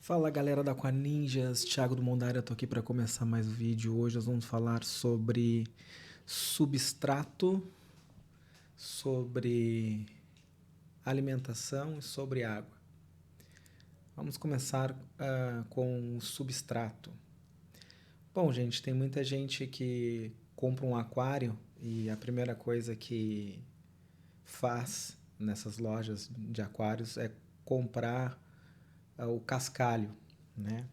Fala galera da Aquaninjas, Thiago do Mondário, eu tô aqui para começar mais um vídeo. Hoje nós vamos falar sobre substrato, sobre alimentação e sobre água. Vamos começar com o substrato. Bom, gente, tem muita gente que compra um aquário e a primeira coisa que faz nessas lojas de aquários é comprar o cascalho, né?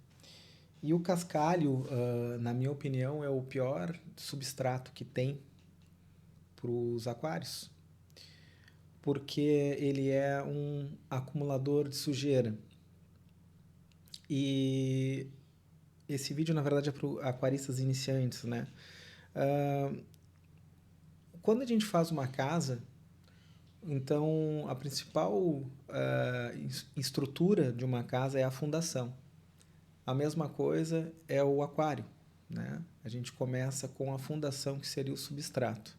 E o cascalho, na minha opinião, é o pior substrato que tem para os aquários, porque ele é um acumulador de sujeira. E esse vídeo, na verdade, é para aquaristas iniciantes, né? Quando a gente faz uma casa, então a principal estrutura de uma casa é a fundação. A mesma coisa é o aquário, né? A gente começa com a fundação, que seria o substrato.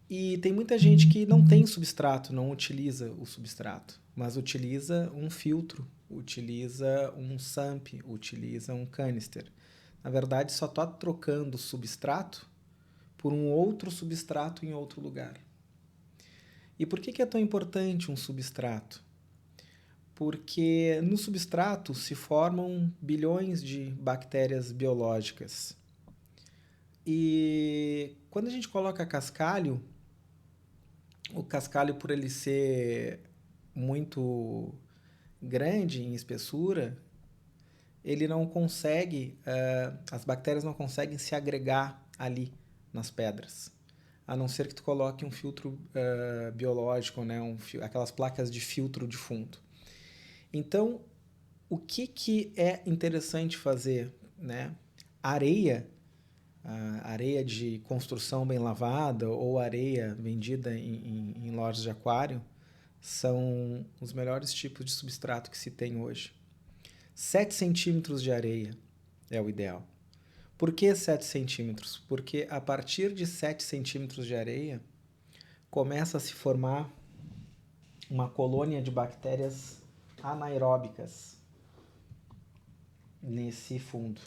E tem muita gente que não tem substrato, não utiliza o substrato, mas utiliza um filtro, utiliza um sump, utiliza um canister. Na verdade, só está trocando o substrato por um outro substrato em outro lugar. E por que é tão importante um substrato? Porque no substrato se formam bilhões de bactérias biológicas. E quando a gente coloca cascalho, o cascalho, por ele ser muito grande em espessura, ele não consegue, as bactérias não conseguem se agregar ali nas pedras, a não ser que tu coloque um filtro biológico, né? Aquelas placas de filtro de fundo. Então, o que é interessante fazer, né? Areia de construção bem lavada ou areia vendida em lojas de aquário são os melhores tipos de substrato que se tem hoje. 7 centímetros de areia é o ideal. Por que 7 centímetros? Porque a partir de 7 centímetros de areia começa a se formar uma colônia de bactérias anaeróbicas nesse fundo.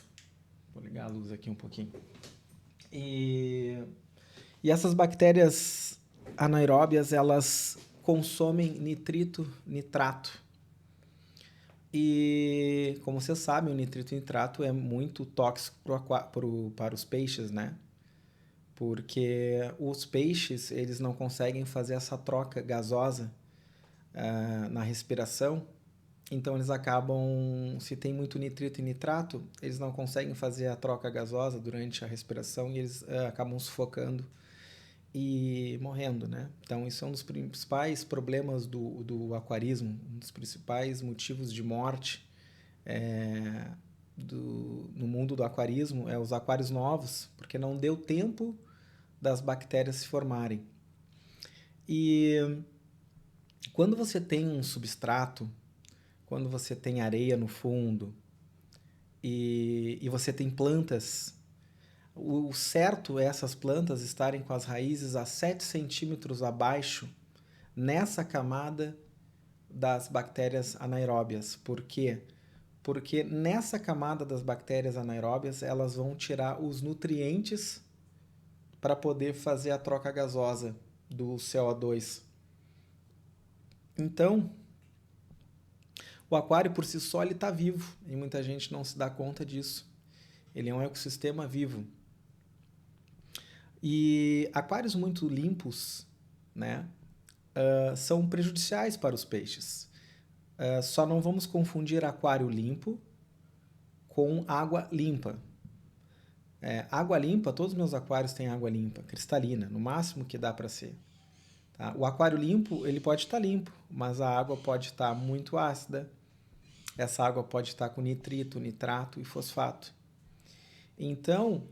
Vou ligar a luz aqui um pouquinho. E essas bactérias anaeróbias, elas consomem nitrito, nitrato. E, como vocês sabem, o nitrito e nitrato é muito tóxico para os peixes, né? Porque os peixes, eles não conseguem fazer essa troca gasosa na respiração. Então, eles acabam, se tem muito nitrito e nitrato, eles não conseguem fazer a troca gasosa durante a respiração e eles acabam sufocando e morrendo, né? Então, isso é um dos principais problemas do aquarismo, um dos principais motivos de morte no mundo do aquarismo é os aquários novos, porque não deu tempo das bactérias se formarem. E quando você tem um substrato, quando você tem areia no fundo e você tem plantas, o certo é essas plantas estarem com as raízes a 7 centímetros abaixo nessa camada das bactérias anaeróbias. Por quê? Porque nessa camada das bactérias anaeróbias elas vão tirar os nutrientes para poder fazer a troca gasosa do CO2. Então, o aquário por si só está vivo e muita gente não se dá conta disso. Ele é um ecossistema vivo. E aquários muito limpos, né, são prejudiciais para os peixes. Só não vamos confundir aquário limpo com água limpa. Água limpa, todos os meus aquários têm água limpa, cristalina, no máximo que dá para ser. Tá? O aquário limpo, ele pode estar limpo, mas a água pode estar muito ácida. Essa água pode estar com nitrito, nitrato e fosfato. Então,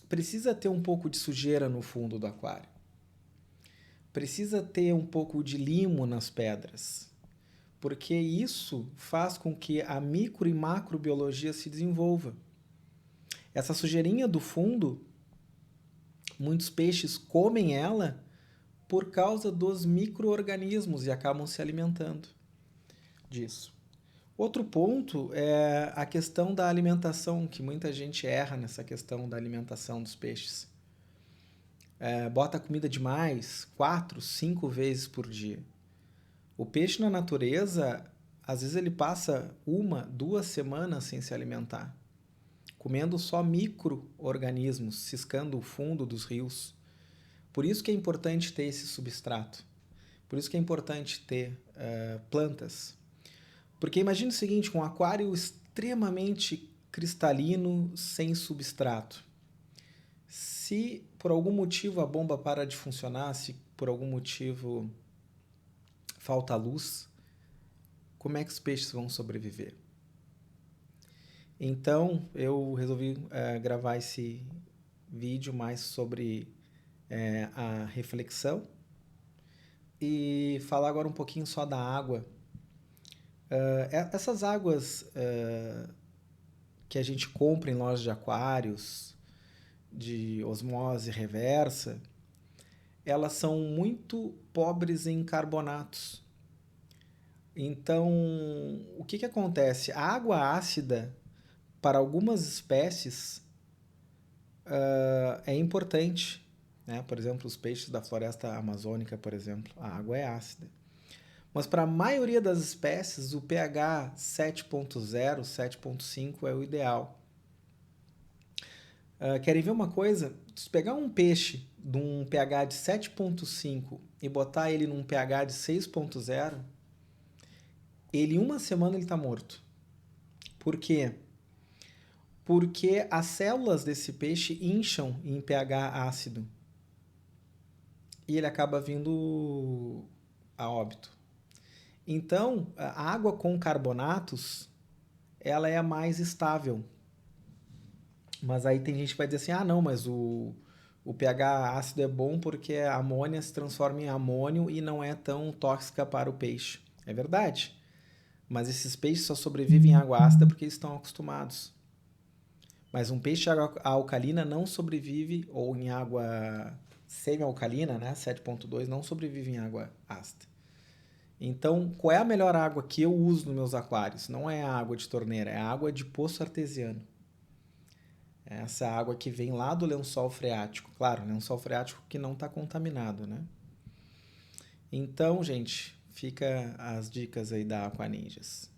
precisa ter um pouco de sujeira no fundo do aquário. Precisa ter um pouco de limo nas pedras, porque isso faz com que a micro e macrobiologia se desenvolva. Essa sujeirinha do fundo, muitos peixes comem ela por causa dos micro-organismos e acabam se alimentando disso. Outro ponto é a questão da alimentação, que muita gente erra nessa questão da alimentação dos peixes. Bota comida demais, 4, 5 vezes por dia. O peixe na natureza, às vezes ele passa 1, 2 semanas sem se alimentar, comendo só micro-organismos, ciscando o fundo dos rios. Por isso que é importante ter esse substrato. Por isso que é importante ter plantas. Porque imagine o seguinte, um aquário extremamente cristalino, sem substrato. Se por algum motivo a bomba para de funcionar, se por algum motivo falta luz, como é que os peixes vão sobreviver? Então eu resolvi gravar esse vídeo mais sobre a reflexão e falar agora um pouquinho só da água. Essas águas que a gente compra em lojas de aquários, de osmose reversa, elas são muito pobres em carbonatos. Então, o que acontece? A água ácida, para algumas espécies, é importante. Né? Por exemplo, os peixes da floresta amazônica, por exemplo, a água é ácida. Mas para a maioria das espécies, o pH 7.0, 7.5 é o ideal. Querem ver uma coisa? Se pegar um peixe de um pH de 7.5 e botar ele num pH de 6.0, ele em 1 semana ele está morto. Por quê? Porque as células desse peixe incham em pH ácido. E ele acaba vindo a óbito. Então, a água com carbonatos, ela é a mais estável. Mas aí tem gente que vai dizer assim, ah não, mas o pH ácido é bom porque a amônia se transforma em amônio e não é tão tóxica para o peixe. É verdade. Mas esses peixes só sobrevivem em água ácida porque eles estão acostumados. Mas um peixe de água alcalina não sobrevive, ou em água semi-alcalina, né, 7.2, não sobrevive em água ácida. Então, qual é a melhor água que eu uso nos meus aquários? Não é a água de torneira, é a água de poço artesiano. É essa água que vem lá do lençol freático. Claro, lençol freático que não está contaminado, né? Então, gente, fica as dicas aí da Aqua Ninjas.